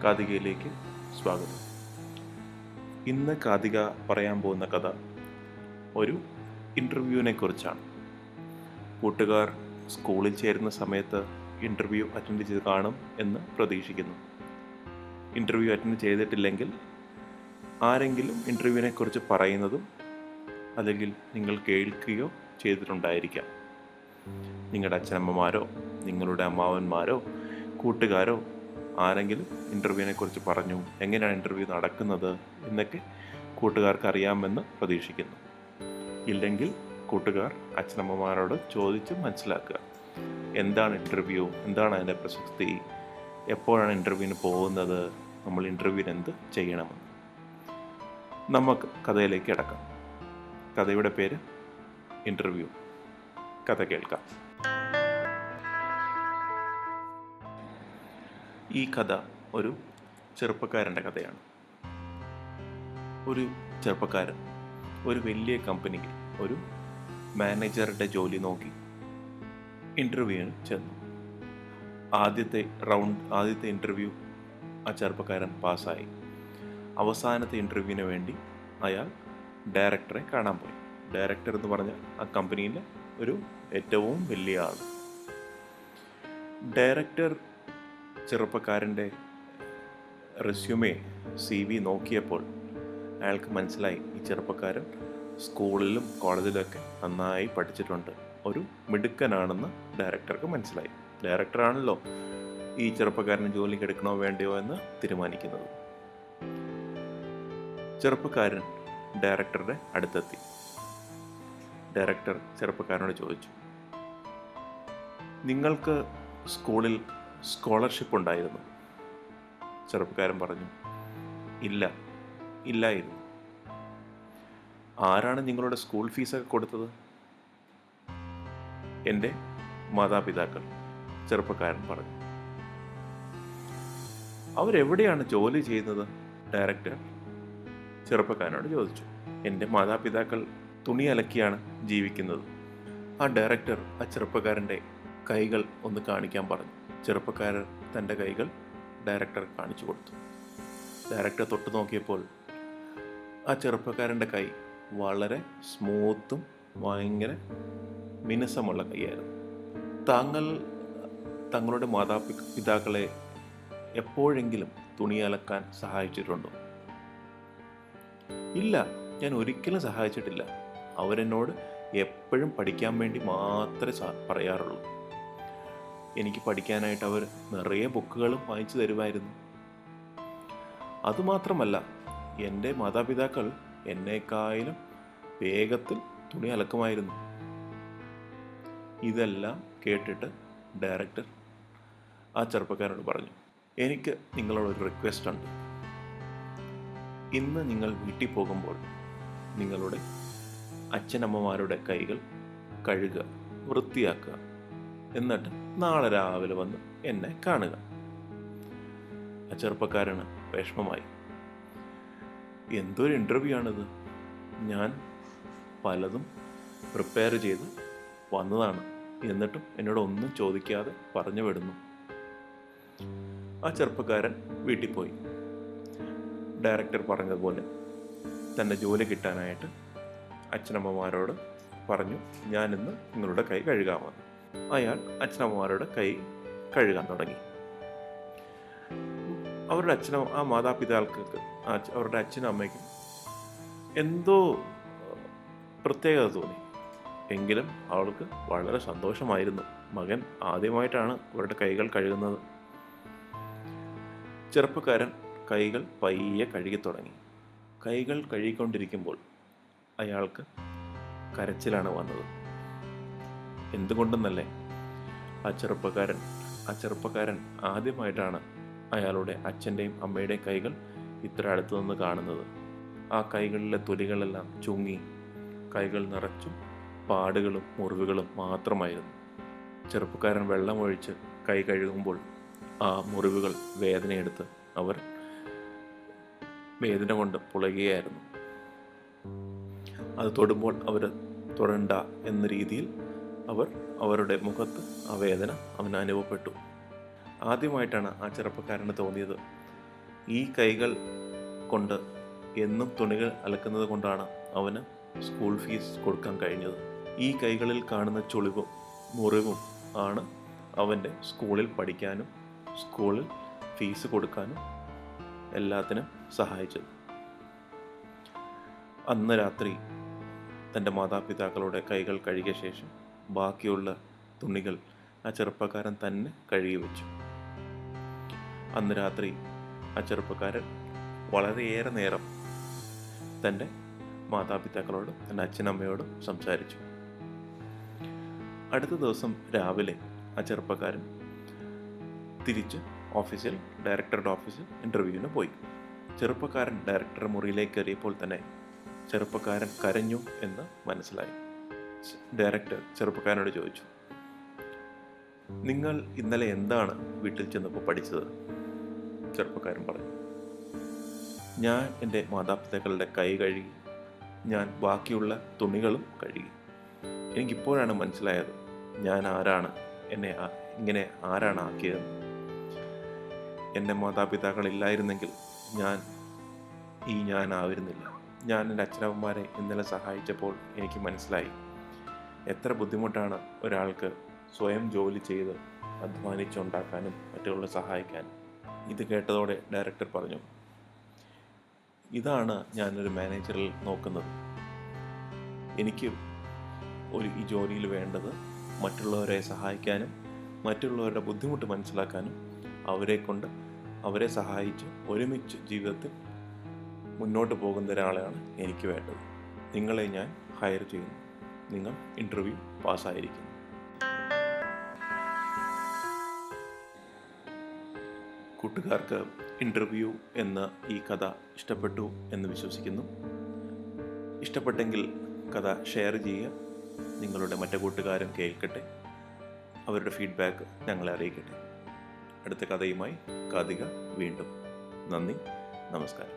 കാതികയിലേക്ക് സ്വാഗതം. ഇന്ന് കാതിക പറയാൻ പോകുന്ന കഥ ഒരു ഇൻ്റർവ്യൂവിനെ കുറിച്ചാണ്. കൂട്ടുകാർ സ്കൂളിൽ ചേരുന്ന സമയത്ത് ഇൻ്റർവ്യൂ അറ്റൻഡ് ചെയ്ത് കാണും എന്ന് പ്രതീക്ഷിക്കുന്നു. ഇൻ്റർവ്യൂ അറ്റൻഡ് ചെയ്തിട്ടില്ലെങ്കിൽ ആരെങ്കിലും ഇൻ്റർവ്യൂവിനെ കുറിച്ച് പറയുന്നതും അല്ലെങ്കിൽ നിങ്ങൾ കേൾക്കുകയോ ചെയ്തിട്ടുണ്ടായിരിക്കാം. നിങ്ങളുടെ അച്ഛനമ്മമാരോ നിങ്ങളുടെ അമ്മാവന്മാരോ കൂട്ടുകാരോ ആരെങ്കിലും ഇൻ്റർവ്യൂവിനെ കുറിച്ച് പറഞ്ഞു, എങ്ങനെയാണ് ഇൻ്റർവ്യൂ നടക്കുന്നത് എന്നൊക്കെ കൂട്ടുകാർക്ക് അറിയാമെന്ന് പ്രതീക്ഷിക്കുന്നു. ഇല്ലെങ്കിൽ കൂട്ടുകാർ അച്ഛനമ്മമാരോട് ചോദിച്ച് മനസ്സിലാക്കുക, എന്താണ് ഇൻ്റർവ്യൂ, എന്താണ് അതിൻ്റെ പ്രസക്തി, എപ്പോഴാണ് ഇൻ്റർവ്യൂവിന് പോകുന്നത്, നമ്മൾ ഇൻ്റർവ്യൂവിന് എന്ത് ചെയ്യണമെന്ന്. നമുക്ക് കഥയിലേക്ക് കിടക്കാം. കഥയുടെ പേര് ഇൻ്റർവ്യൂ. കഥ കേൾക്കാം. ഈ കഥ ഒരു ചെറുപ്പക്കാരൻ്റെ കഥയാണ്. ഒരു ചെറുപ്പക്കാരൻ ഒരു വലിയ കമ്പനിയിൽ ഒരു മാനേജറുടെ ജോലി നോക്കി ഇൻ്റർവ്യൂവിന് ചെന്നു. ആദ്യത്തെ ഇൻ്റർവ്യൂ ആ ചെറുപ്പക്കാരൻ പാസ്സായി. അവസാനത്തെ ഇൻ്റർവ്യൂവിന് വേണ്ടി അയാൾ ഡയറക്ടറെ കാണാൻ പോയി. ഡയറക്ടർ എന്ന് പറഞ്ഞാൽ ആ കമ്പനിയിലെ ഒരു ഏറ്റവും വലിയ ആൾ. ഡയറക്ടർ ചെറുപ്പക്കാരൻ്റെ റെസ്യൂമേ CV നോക്കിയപ്പോൾ അയാൾക്ക് മനസ്സിലായി, ഈ ചെറുപ്പക്കാരൻ സ്കൂളിലും കോളേജിലൊക്കെ നന്നായി പഠിച്ചിട്ടുണ്ട്, ഒരു മിടുക്കനാണെന്ന് ഡയറക്ടർക്ക് മനസ്സിലായി. ഡയറക്ടറാണല്ലോ ഈ ചെറുപ്പക്കാരന് ജോലിക്ക് എടുക്കണോ വേണ്ടയോ എന്ന് തീരുമാനിക്കുന്നത്. ചെറുപ്പക്കാരൻ ഡയറക്ടറുടെ അടുത്തെത്തി. ഡയറക്ടർ ചെറുപ്പക്കാരനോട് ചോദിച്ചു, നിങ്ങൾക്ക് സ്കൂളിൽ സ്കോളർഷിപ്പ് ഉണ്ടായിരുന്നു? ചെറുപ്പക്കാരൻ പറഞ്ഞു, ഇല്ലായിരുന്നു. ആരാണ് നിങ്ങളുടെ സ്കൂൾ ഫീസൊക്കെ കൊടുത്തത്? എൻ്റെ മാതാപിതാക്കൾ, ചെറുപ്പക്കാരൻ പറഞ്ഞു. അവരെവിടെയാണ് ജോലി ചെയ്യുന്നത്? ഡയറക്ടർ ചെറുപ്പക്കാരനോട് ചോദിച്ചു. എൻ്റെ മാതാപിതാക്കൾ തുണി അലക്കിയാണ് ജീവിക്കുന്നത്. ആ ഡയറക്ടർ ആ ചെറുപ്പക്കാരൻ്റെ കൈകൾ ഒന്ന് കാണിക്കാൻ പറഞ്ഞു. ചെറുപ്പക്കാരൻ തൻ്റെ കൈകൾ ഡയറക്ടർ കാണിച്ചു കൊടുത്തു. ഡയറക്ടർ തൊട്ട് നോക്കിയപ്പോൾ ആ ചെറുപ്പക്കാരൻ്റെ കൈ വളരെ സ്മൂത്തും ഭയങ്കര മിനുസമുള്ള കൈയായിരുന്നു. തങ്ങളുടെ മാതാപിതാക്കളെ എപ്പോഴെങ്കിലും തുണി അലക്കാൻ സഹായിച്ചിട്ടുണ്ടോ? ഇല്ല, ഞാൻ ഒരിക്കലും സഹായിച്ചിട്ടില്ല. അവരെന്നോട് എപ്പോഴും പഠിക്കാൻ വേണ്ടി മാത്രമേ പറയാറുള്ളൂ. എനിക്ക് പഠിക്കാനായിട്ട് അവർ നിറയെ ബുക്കുകളും വാങ്ങിച്ചു തരുമായിരുന്നു. അതുമാത്രമല്ല, എൻ്റെ മാതാപിതാക്കൾ എന്നേക്കാളും വേഗത്തിൽ തുണി അലക്കുമായിരുന്നു. ഇതെല്ലാം കേട്ടിട്ട് ഡയറക്ടർ ആ ചെറുപ്പക്കാരനോട് പറഞ്ഞു, എനിക്ക് നിങ്ങളോടൊരു റിക്വസ്റ്റ് ഉണ്ട്. ഇന്ന് നിങ്ങൾ വീട്ടിൽ പോകുമ്പോൾ നിങ്ങളുടെ അച്ഛനമ്മമാരുടെ കൈകൾ കഴുകുക, വൃത്തിയാക്കുക. എന്നിട്ട് നാളെ രാവിലെ വന്ന് എന്നെ കാണുക. ആ ചെറുപ്പക്കാരന് വിഷമമായി. എന്തൊരു ഇൻ്റർവ്യൂ ആണിത്, ഞാൻ പലതും പ്രിപ്പയർ ചെയ്ത് വന്നതാണ്, എന്നിട്ടും എന്നോട് ഒന്നും ചോദിക്കാതെ പറഞ്ഞു വിടുന്നു. ആ ചെറുപ്പക്കാരൻ വീട്ടിൽ പോയി. ഡയറക്ടർ പറഞ്ഞതുപോലെ തൻ്റെ ജോലി കിട്ടാനായിട്ട് അച്ഛനമ്മമാരോട് പറഞ്ഞു, ഞാനിന്ന് നിങ്ങളുടെ കൈ കഴുകാമെന്ന്. അയാൾ അച്ഛനമ്മമാരുടെ കൈ കഴുകാൻ തുടങ്ങി. ആ മാതാപിതാക്കൾക്ക്, അവരുടെ അച്ഛനും അമ്മയ്ക്കും എന്തോ പ്രത്യേകത തോന്നി. എങ്കിലും അവൾക്ക് വളരെ സന്തോഷമായിരുന്നു. മകൻ ആദ്യമായിട്ടാണ് അവരുടെ കൈകൾ കഴുകുന്നത്. ചെറുപ്പക്കാരൻ കൈകൾ പയ്യെ കഴുകി തുടങ്ങി. കൈകൾ കഴുകിക്കൊണ്ടിരിക്കുമ്പോൾ അയാൾക്ക് കരച്ചിലാണ് വന്നത്. എന്തുകൊണ്ടെന്നല്ലേ, ആ ചെറുപ്പക്കാരൻ ആദ്യമായിട്ടാണ് അയാളുടെ അച്ഛൻ്റെയും അമ്മയുടെയും കൈകൾ ഇത്ര അടുത്തു നിന്ന് കാണുന്നത്. ആ കൈകളിലെ തൊലികളെല്ലാം ചുങ്ങി, കൈകൾ നിറച്ചും പാടുകളും മുറിവുകളും മാത്രമായിരുന്നു. ചെറുപ്പക്കാരൻ വെള്ളമൊഴിച്ച് കൈ കഴുകുമ്പോൾ ആ മുറിവുകൾ വേദനയെടുത്ത് അവർ വേദന കൊണ്ട് പുളയുകയായിരുന്നു. അത് തൊടുമ്പോൾ അവർ തൊടണ്ട എന്ന രീതിയിൽ അവരുടെ മുഖത്ത് ആ വേദന അവന് അനുഭവപ്പെട്ടു. ആദ്യമായിട്ടാണ് ആ ചെറുപ്പക്കാരന് തോന്നിയത്, ഈ കൈകൾ കൊണ്ട് എന്നും തുണികൾ അലക്കുന്നത് കൊണ്ടാണ് അവന് സ്കൂൾ ഫീസ് കൊടുക്കാൻ കഴിഞ്ഞത്. ഈ കൈകളിൽ കാണുന്ന ചുളിവും മുറിവും ആണ് അവൻ്റെ സ്കൂളിൽ പഠിക്കാനും സ്കൂളിൽ ഫീസ് കൊടുക്കാനും എല്ലാത്തിനും സഹായിച്ചത്. അന്ന് രാത്രി തൻ്റെ മാതാപിതാക്കളുടെ കൈകൾ കഴുകിയ ശേഷം ബാക്കിയുള്ള തുണികൾ ആ ചെറുപ്പക്കാരൻ തന്നെ കഴുകി വെച്ചു. അന്ന് രാത്രി ആ ചെറുപ്പക്കാരൻ വളരെയേറെ നേരം തൻ്റെ മാതാപിതാക്കളോടും തൻ്റെ അച്ഛനമ്മയോടും സംസാരിച്ചു. അടുത്ത ദിവസം രാവിലെ ആ ചെറുപ്പക്കാരൻ തിരിച്ച് ഡയറക്ടറുടെ ഓഫീസിൽ ഇൻ്റർവ്യൂവിന് പോയി. ചെറുപ്പക്കാരൻ ഡയറക്ടറുടെ മുറിയിലേക്ക് കയറിയപ്പോൾ തന്നെ ചെറുപ്പക്കാരൻ കരഞ്ഞു എന്ന് മനസ്സിലായി. ഡയറക്ടർ ചെറുപ്പക്കാരനോട് ചോദിച്ചു, നിങ്ങൾ ഇന്നലെ എന്താണ് വീട്ടിൽ ചെന്നപ്പോൾ പഠിച്ചത്? ചെറുപ്പക്കാരൻ പറഞ്ഞു, ഞാൻ എൻ്റെ മാതാപിതാക്കളുടെ കൈ കഴുകി, ഞാൻ ബാക്കിയുള്ള തുണികളും കഴുകി. എനിക്കിപ്പോഴാണ് മനസ്സിലായത് ഞാൻ ആരാണ്, എന്നെ ഇങ്ങനെ ആരാണ് ആക്കിയതെന്ന്. എൻ്റെ മാതാപിതാക്കളില്ലായിരുന്നെങ്കിൽ ഞാനായിരുന്നില്ല. ഞാൻ എൻ്റെ അച്ഛനമ്മമാരെ ഇന്നലെ സഹായിച്ചപ്പോൾ എനിക്ക് മനസ്സിലായി എത്ര ബുദ്ധിമുട്ടാണ് ഒരാൾക്ക് സ്വയം ജോലി ചെയ്ത് അധ്വാനിച്ചുണ്ടാക്കാനും മറ്റുള്ള സഹായിക്കാനും. ഇത് കേട്ടതോടെ ഡയറക്ടർ പറഞ്ഞു, ഇതാണ് ഞാനൊരു മാനേജറിൽ നോക്കുന്നത്. എനിക്ക് ഈ ജോലിയിൽ വേണ്ടത് മറ്റുള്ളവരെ സഹായിക്കാനും മറ്റുള്ളവരുടെ ബുദ്ധിമുട്ട് മനസ്സിലാക്കാനും അവരെ സഹായിച്ച് ഒരുമിച്ച് ജീവിതത്തിൽ മുന്നോട്ട് പോകുന്ന ഒരാളെയാണ് എനിക്ക് വേണ്ടത്. നിങ്ങളെ ഞാൻ ഹയർ ചെയ്യുന്നു. നിങ്ങൾ ഇൻ്റർവ്യൂ പാസ്സായിരിക്കുന്നു. കൂട്ടുകാർക്ക് ഇൻ്റർവ്യൂ എന്ന ഈ കഥ ഇഷ്ടപ്പെട്ടു എന്ന് വിശ്വസിക്കുന്നു. ഇഷ്ടപ്പെട്ടെങ്കിൽ കഥ ഷെയർ ചെയ്യുക. നിങ്ങളുടെ മറ്റു കൂട്ടുകാരും കേൾക്കട്ടെ. അവരുടെ ഫീഡ്ബാക്ക് ഞങ്ങളെ അറിയിക്കട്ടെ. അടുത്ത കഥയുമായി കാതിക വീണ്ടും. നന്ദി, നമസ്കാരം.